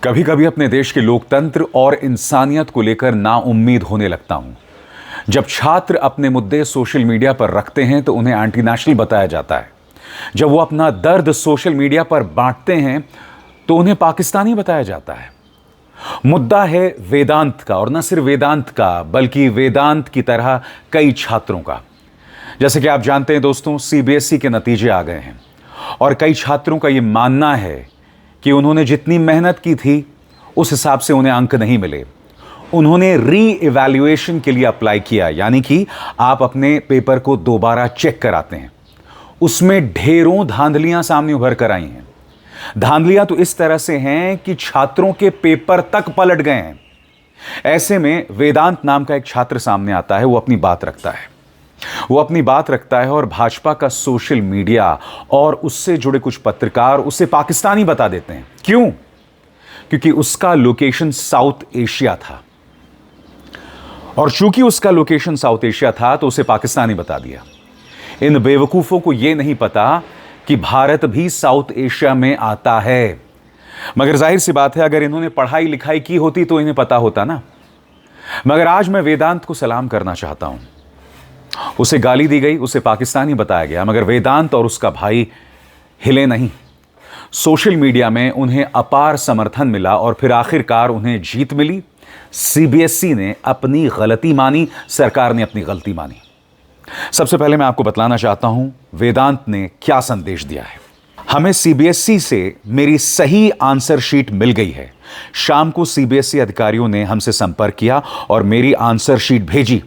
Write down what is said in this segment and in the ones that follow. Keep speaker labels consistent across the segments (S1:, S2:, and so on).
S1: कभी कभी अपने देश के लोकतंत्र और इंसानियत को लेकर नाउम्मीद होने लगता हूं। जब छात्र अपने मुद्दे सोशल मीडिया पर रखते हैं तो उन्हें एंटी नेशनल बताया जाता है। जब वो अपना दर्द सोशल मीडिया पर बांटते हैं तो उन्हें पाकिस्तानी बताया जाता है। मुद्दा है वेदांत का, और न सिर्फ वेदांत का बल्कि वेदांत की तरह कई छात्रों का। जैसे कि आप जानते हैं दोस्तों, सीबीएसई के नतीजे आ गए हैं और कई छात्रों का यह मानना है कि उन्होंने जितनी मेहनत की थी उस हिसाब से उन्हें अंक नहीं मिले। उन्होंने री इवैल्यूएशन के लिए अप्लाई किया, यानी कि आप अपने पेपर को दोबारा चेक कराते हैं। उसमें ढेरों धांधलियां सामने उभर कर आई हैं। धांधलियां तो इस तरह से हैं कि छात्रों के पेपर तक पलट गए हैं। ऐसे में वेदांत नाम का एक छात्र सामने आता है। वो अपनी बात रखता है और भाजपा का सोशल मीडिया और उससे जुड़े कुछ पत्रकार उसे पाकिस्तानी बता देते हैं। क्यों? क्योंकि उसका लोकेशन साउथ एशिया था, और चूंकि उसका लोकेशन साउथ एशिया था तो उसे पाकिस्तानी बता दिया। इन बेवकूफों को यह नहीं पता कि भारत भी साउथ एशिया में आता है। मगर जाहिर सी बात है, अगर इन्होंने पढ़ाई लिखाई की होती तो इन्हें पता होता ना। मगर आज मैं वेदांत को सलाम करना चाहता हूं। उसे गाली दी गई, उसे पाकिस्तानी बताया गया, मगर वेदांत और उसका भाई हिले नहीं। सोशल मीडिया में उन्हें अपार समर्थन मिला और फिर आखिरकार उन्हें जीत मिली। सीबीएसई ने अपनी गलती मानी, सरकार ने अपनी गलती मानी। सबसे पहले मैं आपको बतलाना चाहता हूं वेदांत ने क्या संदेश दिया है। हमें सीबीएसई से मेरी सही आंसर शीट मिल गई है। शाम को सीबीएसई अधिकारियों ने हमसे संपर्क किया और मेरी आंसर शीट भेजी।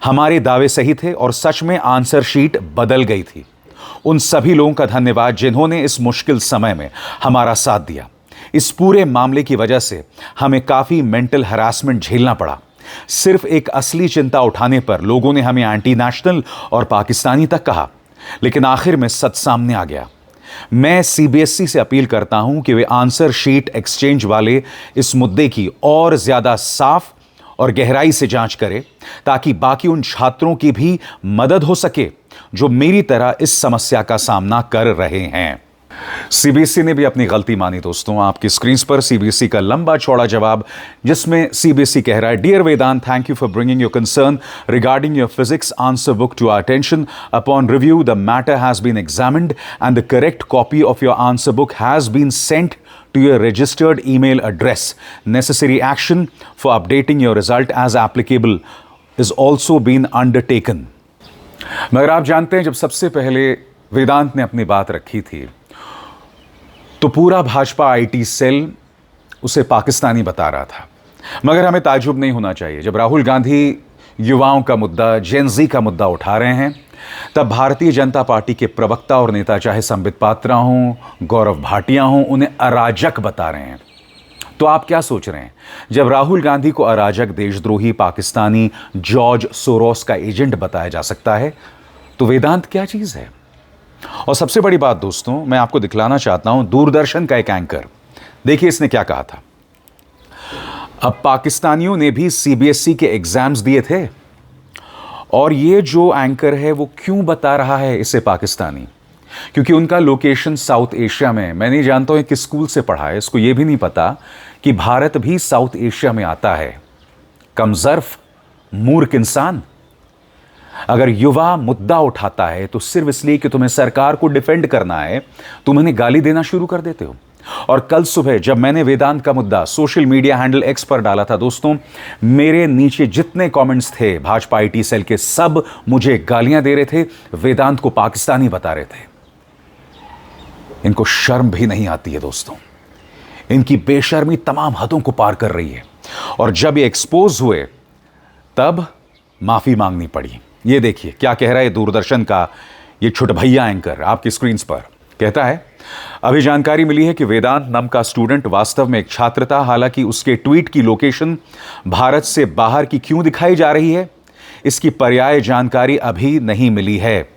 S1: हमारे दावे सही थे और सच में आंसर शीट बदल गई थी। उन सभी लोगों का धन्यवाद जिन्होंने इस मुश्किल समय में हमारा साथ दिया। इस पूरे मामले की वजह से हमें काफी मेंटल हरासमेंट झेलना पड़ा। सिर्फ एक असली चिंता उठाने पर लोगों ने हमें एंटी नेशनल और पाकिस्तानी तक कहा, लेकिन आखिर में सच सामने आ गया। मैं सीबीएसई से अपील करता हूं कि वे आंसर शीट एक्सचेंज वाले इस मुद्दे की और ज्यादा साफ और गहराई से जांच करें, ताकि बाकी उन छात्रों की भी मदद हो सके जो मेरी तरह इस समस्या का सामना कर रहे हैं। सीबीएसई ने भी अपनी गलती मानी। दोस्तों, आपकी स्क्रीन पर सीबीएसई का लंबा चौड़ा जवाब, जिसमें सीबीएसई कह रहा है, dear Vedant, thank you for bringing your concern regarding your physics answer book to our attention. Upon review the matter has been examined and the correct copy of your answer book has been sent to your registered email address. Necessary action for updating your result as applicable is also been undertaken. मगर आप जानते हैं, जब सबसे पहले वेदांत ने अपनी बात रखी थी तो पूरा भाजपा आईटी सेल उसे पाकिस्तानी बता रहा था। मगर हमें ताज्जुब नहीं होना चाहिए। जब राहुल गांधी युवाओं का मुद्दा, जेनजी का मुद्दा उठा रहे हैं, तब भारतीय जनता पार्टी के प्रवक्ता और नेता, चाहे संबित पात्रा हों, गौरव भाटिया हों, उन्हें अराजक बता रहे हैं। तो आप क्या सोच रहे हैं? जब राहुल गांधी को अराजक, देशद्रोही, पाकिस्तानी, जॉर्ज सोरोस का एजेंट बताया जा सकता है, तो वेदांत क्या चीज है? और सबसे बड़ी बात दोस्तों, मैं आपको दिखलाना चाहता हूं दूरदर्शन का एक एंकर। देखिए इसने क्या कहा था। अब पाकिस्तानियों ने भी सीबीएसई के एग्जाम्स दिए थे, और ये जो एंकर है वो क्यों बता रहा है इसे पाकिस्तानी? क्योंकि उनका लोकेशन साउथ एशिया में। मैं नहीं जानता हूं किस स्कूल से पढ़ा है, इसको ये भी नहीं पता कि भारत भी साउथ एशिया में आता है। कमजर्फ, मूर्ख इंसान। अगर युवा मुद्दा उठाता है तो सिर्फ इसलिए कि तुम्हें सरकार को डिफेंड करना है, तुम उन्हें गाली देना शुरू कर देते हो। और कल सुबह जब मैंने वेदांत का मुद्दा सोशल मीडिया हैंडल एक्स पर डाला था दोस्तों, मेरे नीचे जितने कमेंट्स थे भाजपा आईटी सेल के, सब मुझे गालियां दे रहे थे, वेदांत को पाकिस्तानी बता रहे थे। इनको शर्म भी नहीं आती है दोस्तों। इनकी बेशर्मी तमाम हदों को पार कर रही है। और जब ये एक्सपोज हुए तब माफी मांगनी पड़ी। ये देखिए क्या कह रहा है दूरदर्शन का ये छुटभैया एंकर, आपकी स्क्रीन पर। कहता है, अभी जानकारी मिली है कि वेदांत नाम का स्टूडेंट वास्तव में एक छात्र था। हालांकि उसके ट्वीट की लोकेशन भारत से बाहर की क्यों दिखाई जा रही है, इसकी पर्याय जानकारी अभी नहीं मिली है।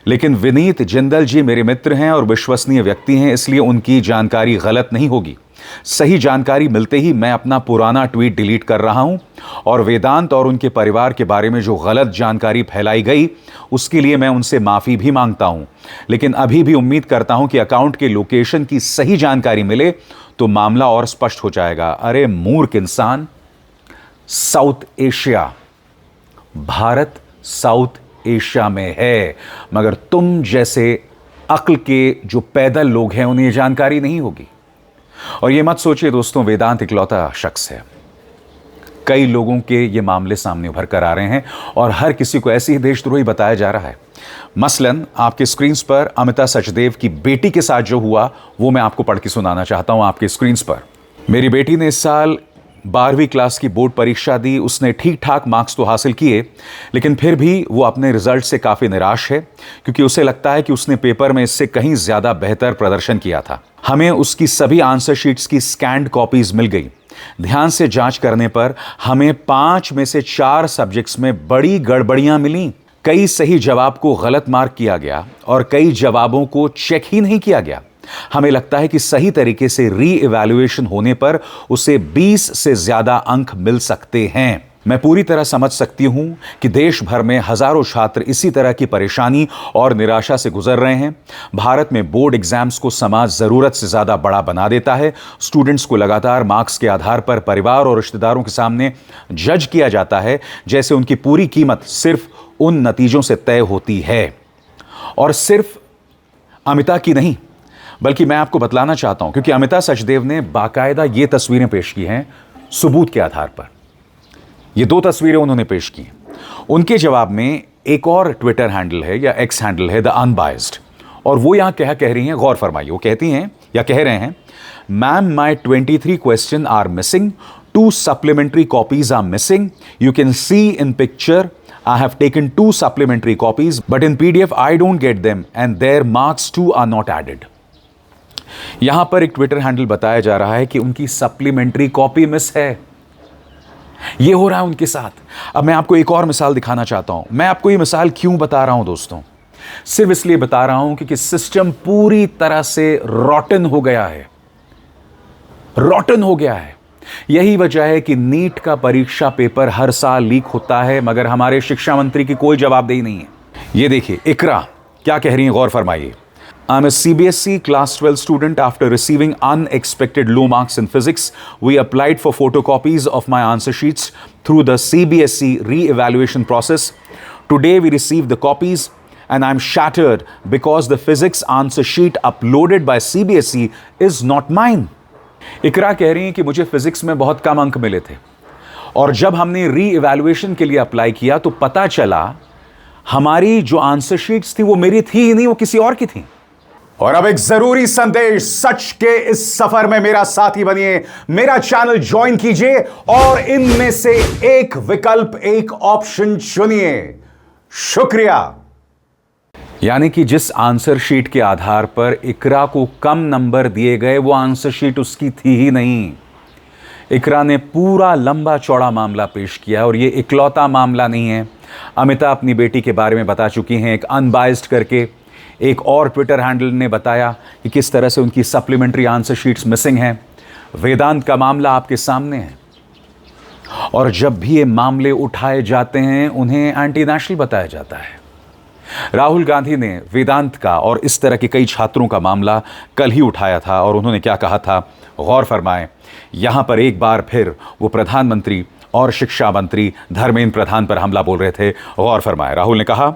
S1: लेकिन विनीत जिंदल जी मेरे मित्र हैं और विश्वसनीय व्यक्ति हैं, इसलिए उनकी जानकारी गलत नहीं होगी। सही जानकारी मिलते ही मैं अपना पुराना ट्वीट डिलीट कर रहा हूं, और वेदांत और उनके परिवार के बारे में जो गलत जानकारी फैलाई गई उसके लिए मैं उनसे माफी भी मांगता हूं। लेकिन अभी भी उम्मीद करता हूं कि अकाउंट के लोकेशन की सही जानकारी मिले तो मामला और स्पष्ट हो जाएगा। अरे मूर्ख इंसान, south Asia, Bharat south Asia में है, मगर तुम जैसे अक्ल के जो पैदल लोग हैं उन्हें यह जानकारी नहीं होगी। और यह मत सोचिए दोस्तों वेदांत इकलौता शख्स है, कई लोगों के ये मामले सामने उभर कर आ रहे हैं और हर किसी को ऐसी ही देशद्रोही बताया जा रहा है। मसलन आपके स्क्रीन पर अमिता सचदेव की बेटी के साथ जो हुआ वो मैं आपको पढ़ के सुनाना चाहता हूं आपके स्क्रीन पर। मेरी बेटी ने इस साल 12वीं क्लास की बोर्ड परीक्षा दी। उसने ठीक ठाक मार्क्स तो हासिल किए, लेकिन फिर भी वो अपने रिजल्ट से काफ़ी निराश है, क्योंकि उसे लगता है कि उसने पेपर में इससे कहीं ज़्यादा बेहतर प्रदर्शन किया था। हमें उसकी सभी आंसर शीट्स की स्कैन्ड कॉपीज मिल गई। ध्यान से जांच करने पर हमें 5 में से 4 सब्जेक्ट्स में बड़ी गड़बड़ियां मिली। कई सही जवाब को गलत मार्क किया गया और कई जवाबों को चेक ही नहीं किया गया। हमें लगता है कि सही तरीके से री इवैल्यूएशन होने पर उसे 20 से ज्यादा अंक मिल सकते हैं। मैं पूरी तरह समझ सकती हूं कि देश भर में हजारों छात्र इसी तरह की परेशानी और निराशा से गुजर रहे हैं। भारत में बोर्ड एग्जाम्स को समाज जरूरत से ज्यादा बड़ा बना देता है। स्टूडेंट्स को लगातार मार्क्स के आधार पर परिवार और रिश्तेदारों के सामने जज किया जाता है, जैसे उनकी पूरी कीमत सिर्फ उन नतीजों से तय होती है। और सिर्फ अमिता की नहीं, बल्कि मैं आपको बतलाना चाहता हूं, क्योंकि अमिता सचदेव ने बाकायदा ये तस्वीरें पेश की हैं सबूत के आधार पर। ये 2 तस्वीरें उन्होंने पेश की। उनके जवाब में एक और ट्विटर हैंडल है या एक्स हैंडल है द अनबायस्ड, और वो यहां कह रही हैं, गौर फरमाइए, वो कहती हैं या कह रहे हैं, ma'am my 23 question are missing, 2 supplementary copies are missing, you can see in picture I have taken 2 supplementary copies, but in PDF I don't get them and their marks too are not added. यहां पर एक Twitter handle बताया जा रहा है कि उनकी supplementary copy miss है। यह हो रहा है उनके साथ। अब मैं आपको एक और मिसाल दिखाना चाहता हूं। मैं आपको यह मिसाल क्यों बता रहा हूं दोस्तों? सिर्फ इसलिए बता रहा हूं क्योंकि सिस्टम पूरी तरह से रॉटन हो गया है, रॉटन हो गया है। यही वजह है कि नीट का परीक्षा पेपर हर साल लीक होता है, मगर हमारे शिक्षा मंत्री की कोई जवाबदेही नहीं है। यह देखिए इकरा क्या कह रही है, गौर फरमाइए। I'm a CBSE class 12 student. After receiving unexpected low marks in physics, we applied for photocopies of my answer sheets through the CBSE re-evaluation process. Today we received the copies and I'm shattered because the physics answer sheet uploaded by CBSE is not mine. इकरा कह रही हैं कि मुझे physics में बहुत कम अंक मिले थे और जब हमने री-इवैल्यूएशन के लिए अप्लाई किया तो पता चला हमारी जो आंसर शीट्स थी वो मेरी थी ही नहीं, वो किसी और की थी। और अब एक जरूरी संदेश, सच के इस सफर में मेरा साथी बनिए, मेरा चैनल ज्वाइन कीजिए और इनमें से एक विकल्प, एक ऑप्शन चुनिए। शुक्रिया। यानी कि जिस आंसर शीट के आधार पर इकरा को कम नंबर दिए गए वो आंसर शीट उसकी थी ही नहीं। इकरा ने पूरा लंबा चौड़ा मामला पेश किया और ये इकलौता मामला नहीं है। अमिता अपनी बेटी के बारे में बता चुकी हैं, एक अनबायस्ड करके एक और ट्विटर हैंडल ने बताया कि किस तरह से उनकी सप्लीमेंट्री आंसर शीट्स मिसिंग हैं। वेदांत का मामला आपके सामने है और जब भी ये मामले उठाए जाते हैं उन्हें एंटी नेशनल बताया जाता है। राहुल गांधी ने वेदांत का और इस तरह के कई छात्रों का मामला कल ही उठाया था और उन्होंने क्या कहा था, गौर फरमाएं। यहां पर एक बार फिर वो प्रधानमंत्री और शिक्षा मंत्री धर्मेंद्र प्रधान पर हमला बोल रहे थे। गौर फरमाएं। राहुल ने कहा,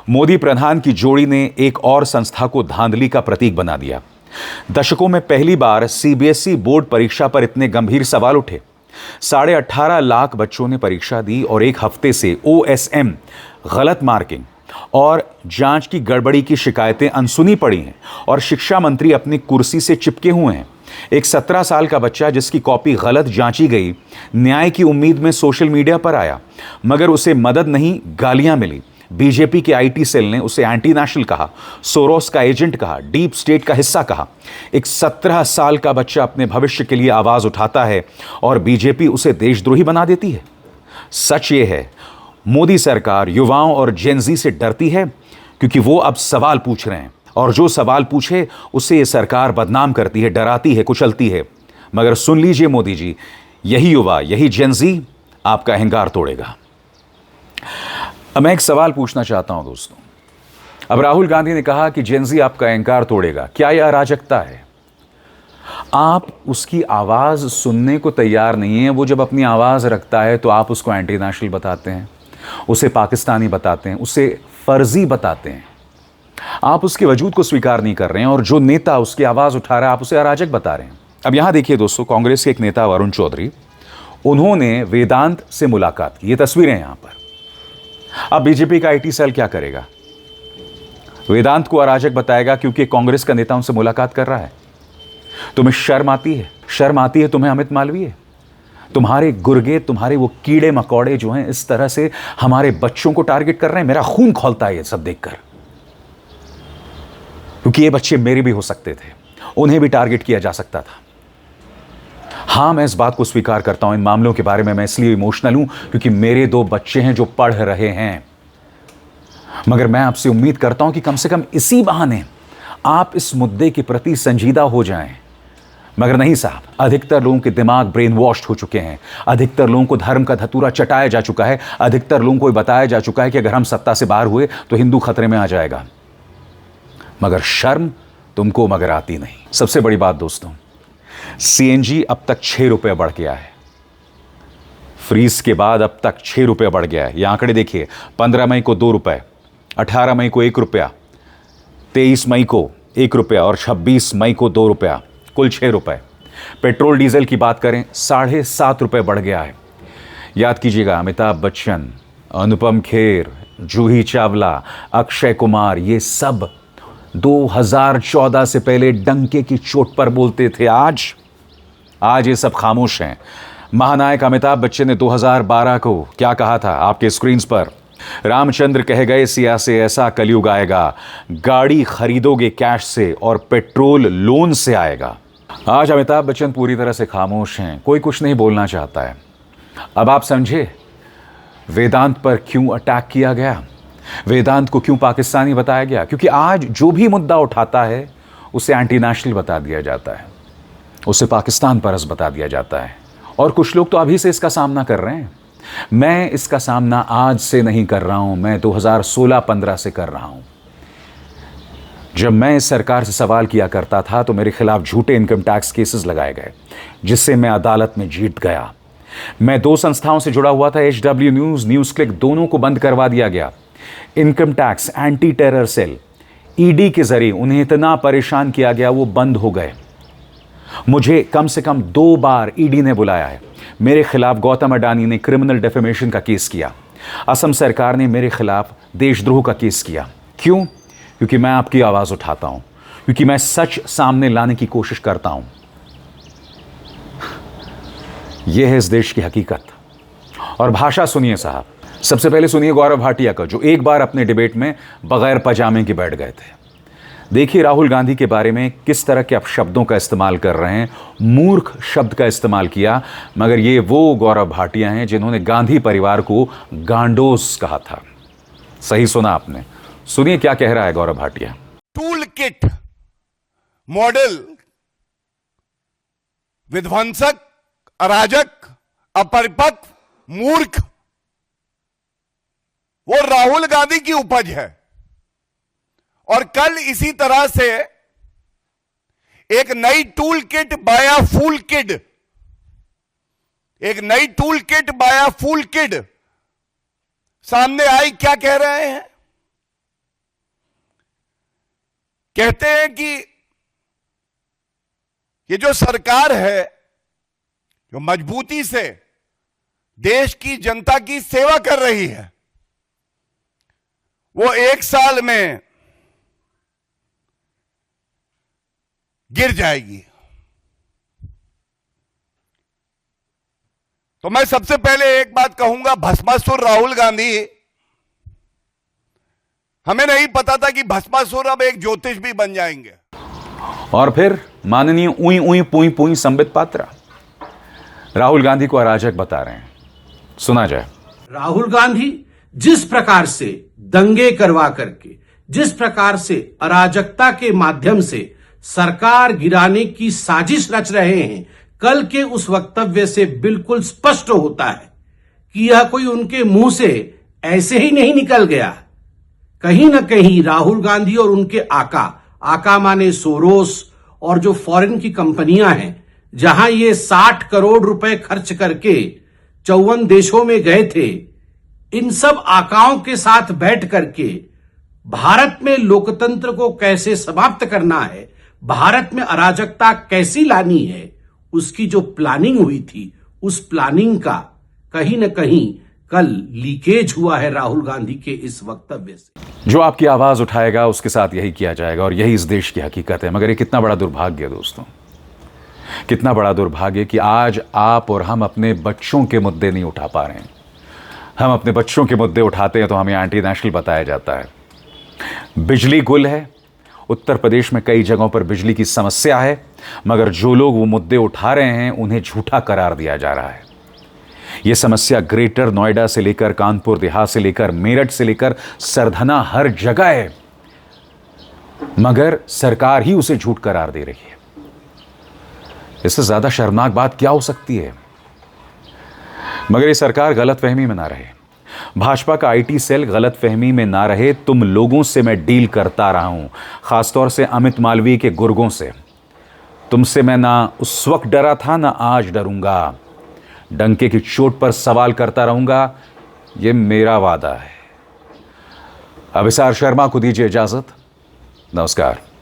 S1: मोदी प्रधान की जोड़ी ने एक और संस्था को धांधली का प्रतीक बना दिया। दशकों में पहली बार सीबीएसई बोर्ड परीक्षा पर इतने गंभीर सवाल उठे। 18.5 लाख बच्चों ने परीक्षा दी और एक हफ्ते से ओएसएम, गलत मार्किंग और जांच की गड़बड़ी की शिकायतें अनसुनी पड़ी हैं और शिक्षा मंत्री अपनी कुर्सी से चिपके हुए हैं। एक 17 साल का बच्चा जिसकी कॉपी गलत जांची गई, न्याय की उम्मीद में सोशल मीडिया पर आया, मगर उसे मदद नहीं, गालियां मिली। बीजेपी के आईटी सेल ने उसे एंटी नेशनल कहा, सोरोस का एजेंट कहा, डीप स्टेट का हिस्सा कहा। एक 17 साल का बच्चा अपने भविष्य के लिए आवाज उठाता है और बीजेपी उसे देशद्रोही बना देती है। सच ये है, मोदी सरकार युवाओं और जेनजी से डरती है क्योंकि वो अब सवाल पूछ रहे हैं और जो सवाल पूछे उससे ये सरकार बदनाम करती है, डराती है, कुचलती है। मगर सुन लीजिए मोदी जी, यही युवा, यही जेनजी आपका अहंकार तोड़ेगा। अब मैं एक सवाल पूछना चाहता हूं दोस्तों। अब राहुल गांधी ने कहा कि जेनजी आपका अहंकार तोड़ेगा। क्या यह अराजकता है? आप उसकी आवाज सुनने को तैयार नहीं है। वो जब अपनी आवाज रखता है तो आप उसको एंटी नेशनल बताते हैं, उसे पाकिस्तानी बताते हैं, उसे फर्जी बताते हैं। आप उसके वजूद को स्वीकार नहीं कर रहे हैं, और जो नेता उसकी आवाज उठा रहा है आप उसे अराजक बता रहे हैं। अब यहां देखिए दोस्तों, कांग्रेस के एक नेता वरुण चौधरी, उन्होंने वेदांत से मुलाकात की। ये तस्वीरें यहां पर। अब बीजेपी का आईटी सेल क्या करेगा? वेदांत को अराजक बताएगा क्योंकि कांग्रेस का नेता उनसे मुलाकात कर रहा है। तुम्हें शर्म आती है? शर्म आती है तुम्हें अमित मालवीय? तुम्हारे गुर्गे, तुम्हारे वो कीड़े मकोड़े जो हैं इस तरह से हमारे बच्चों को टारगेट कर रहे हैं। मेरा खून खौलता है ये सब देखकर, क्योंकि ये बच्चे मेरे भी हो सकते थे, उन्हें भी टारगेट किया जा सकता था। हां, मैं इस बात को स्वीकार करता हूं, इन मामलों के बारे में मैं इसलिए इमोशनल हूं क्योंकि मेरे 2 बच्चे हैं जो पढ़ रहे हैं। मगर मैं आपसे उम्मीद करता हूं कि कम से कम इसी बहाने आप इस मुद्दे के प्रति संजीदा हो जाएं। मगर नहीं साहब, अधिकतर लोगों के दिमाग ब्रेन वॉश्ड हो चुके हैं। अधिकतर लोगों को धर्म का धतूरा चटाया जा चुका है। अधिकतर लोगों को बताया जा चुका है कि अगर हम सत्ता से बाहर हुए तो हिंदू खतरे में आ जाएगा। मगर शर्म तुमको मगर आती नहीं। सबसे बड़ी बात दोस्तों, सीएनजी अब तक 6 रुपए बढ़ गया है। फ्रीज के बाद अब तक 6 रुपए बढ़ गया है। ये आंकड़े देखिए, 15 मई को 2 रुपए, 18 मई को 1 रुपया, 23 मई को 1 रुपया और 26 मई को 2 रुपया, कुल 6 रुपए। पेट्रोल डीजल की बात करें, 7.5 रुपए बढ़ गया है। याद कीजिएगा, अमिताभ बच्चन, अनुपम खेर, जूही चावला, अक्षय कुमार, ये सब 2014 से पहले डंके की चोट पर बोलते थे। आज ये सब खामोश हैं। महानायक अमिताभ बच्चन ने 2012 को क्या कहा था आपके स्क्रीन पर? रामचंद्र कह गए सिया से ऐसा कलयुग आएगा, गाड़ी खरीदोगे कैश से और पेट्रोल लोन से आएगा। आज अमिताभ बच्चन पूरी तरह से खामोश हैं, कोई कुछ नहीं बोलना चाहता है। अब आप समझे वेदांत पर क्यों अटैक किया गया, वेदांत को क्यों पाकिस्तानी बताया गया? क्योंकि आज जो भी मुद्दा उठाता है उसे एंटी नेशनल बता दिया जाता है, उसे पाकिस्तान परस बता दिया जाता है। और कुछ लोग तो अभी से इसका सामना कर रहे हैं। मैं इसका सामना आज से नहीं कर रहा हूं, मैं 2016-15 से कर रहा हूं। जब मैं इस सरकार से सवाल किया करता था तो मेरे खिलाफ झूठे इनकम टैक्स केसेस लगाए गए, जिससे मैं अदालत में जीत गया। मैं 2 संस्थाओं से जुड़ा हुआ था, HW न्यूज, न्यूज क्लिक, दोनों को बंद करवा दिया गया। Income tax anti terror cell, ED के जरिए उन्हें इतना परेशान किया गया, वो बंद हो गए। मुझे कम से कम 2 बार ईडी ने बुलाया है। मेरे खिलाफ गौतम अडानी ने क्रिमिनल डेफेमेशन का केस किया। असम सरकार ने मेरे खिलाफ देशद्रोह का केस किया। क्यों? क्योंकि मैं आपकी आवाज उठाता हूं, क्योंकि मैं सच सामने लाने की कोशिश करता हूं। यह है इस देश की हकीकत। और भाषा सुनिए साहब, सबसे पहले सुनिए गौरव भाटिया का, जो एक बार अपने डिबेट में बगैर पजामे के बैठ गए थे। देखिए राहुल गांधी के बारे में किस तरह के अपशब्दों का इस्तेमाल कर रहे हैं। मूर्ख शब्द का इस्तेमाल किया, मगर ये वो गौरव भाटिया हैं जिन्होंने गांधी परिवार को गांडोस कहा था। सही सुना आपने। सुनिए क्या कह रहा है Gaurav Bhatia.
S2: Tool kit, model, विध्वंसक, अराजक, अपरिपक्व, मूर्ख, वो राहुल गांधी की उपज है। और कल इसी तरह से एक नई टूल किट बाय अ फूल किड, एक नई टूल किट बाय अ फूल किड सामने आई। क्या कह रहे हैं? कहते हैं कि ये जो सरकार है, जो मजबूती से देश की जनता की सेवा कर रही है, वो 1 साल में गिर जाएगी। तो मैं सबसे पहले एक बात कहूंगा, भस्मासुर राहुल गांधी, हमें नहीं पता था कि भस्मासुर अब एक ज्योतिष भी बन जाएंगे।
S1: और फिर माननीय उई उई पुई पुई संबित पात्रा राहुल गांधी को अराजक बता रहे हैं। सुना जाए।
S3: राहुल गांधी जिस प्रकार से दंगे करवा करके, जिस प्रकार से अराजकता के माध्यम से सरकार गिराने की साजिश रच रहे हैं, कल के उस वक्तव्य से बिल्कुल स्पष्ट होता है कि यह कोई उनके मुंह से ऐसे ही नहीं निकल गया। कहीं ना कहीं राहुल गांधी और उनके आका माने सोरोस और जो फॉरेन की कंपनियां हैं, जहां ये 60 करोड़ रुपए खर्च करके 54 देशों में गए थे, इन सब आकाओं के साथ बैठ करके भारत में लोकतंत्र को कैसे समाप्त करना है, भारत में अराजकता कैसी लानी है, उसकी जो प्लानिंग हुई थी, उस प्लानिंग का कहीं ना कहीं कल लीकेज हुआ है राहुल गांधी के इस वक्तव्य से।
S1: जो आपकी आवाज उठाएगा उसके साथ यही किया जाएगा, और यही इस देश की हकीकत है। मगर ये कितना बड़ा दुर्भाग्य है दोस्तों, कितना बड़ा दुर्भाग्य कि आज आप और हम अपने बच्चों के मुद्दे नहीं उठा पा रहे हैं। हम अपने बच्चों के मुद्दे उठाते हैं तो हमें एंटी नेशनल बताया जाता है। बिजली गुल है, उत्तर प्रदेश में कई जगहों पर बिजली की समस्या है, मगर जो लोग वो मुद्दे उठा रहे हैं उन्हें झूठा करार दिया जा रहा है। यह समस्या ग्रेटर नोएडा से लेकर कानपुर देहात से लेकर मेरठ से लेकर सरधना हर जगह है, मगर सरकार ही उसे झूठ करार दे रही है। इससे ज्यादा शर्मनाक बात क्या हो सकती है? मगर ये सरकार गलतफहमी में ना रहे, भाजपा का आईटी सेल गलतफहमी में ना रहे। तुम लोगों से मैं डील करता रहा हूं, खासतौर से अमित मालवीय के गुर्गों से। तुमसे मैं ना उस वक्त डरा था, ना आज डरूंगा। डंके की चोट पर सवाल करता रहूंगा, यह मेरा वादा है। अभिसार शर्मा को दीजिए इजाजत। नमस्कार।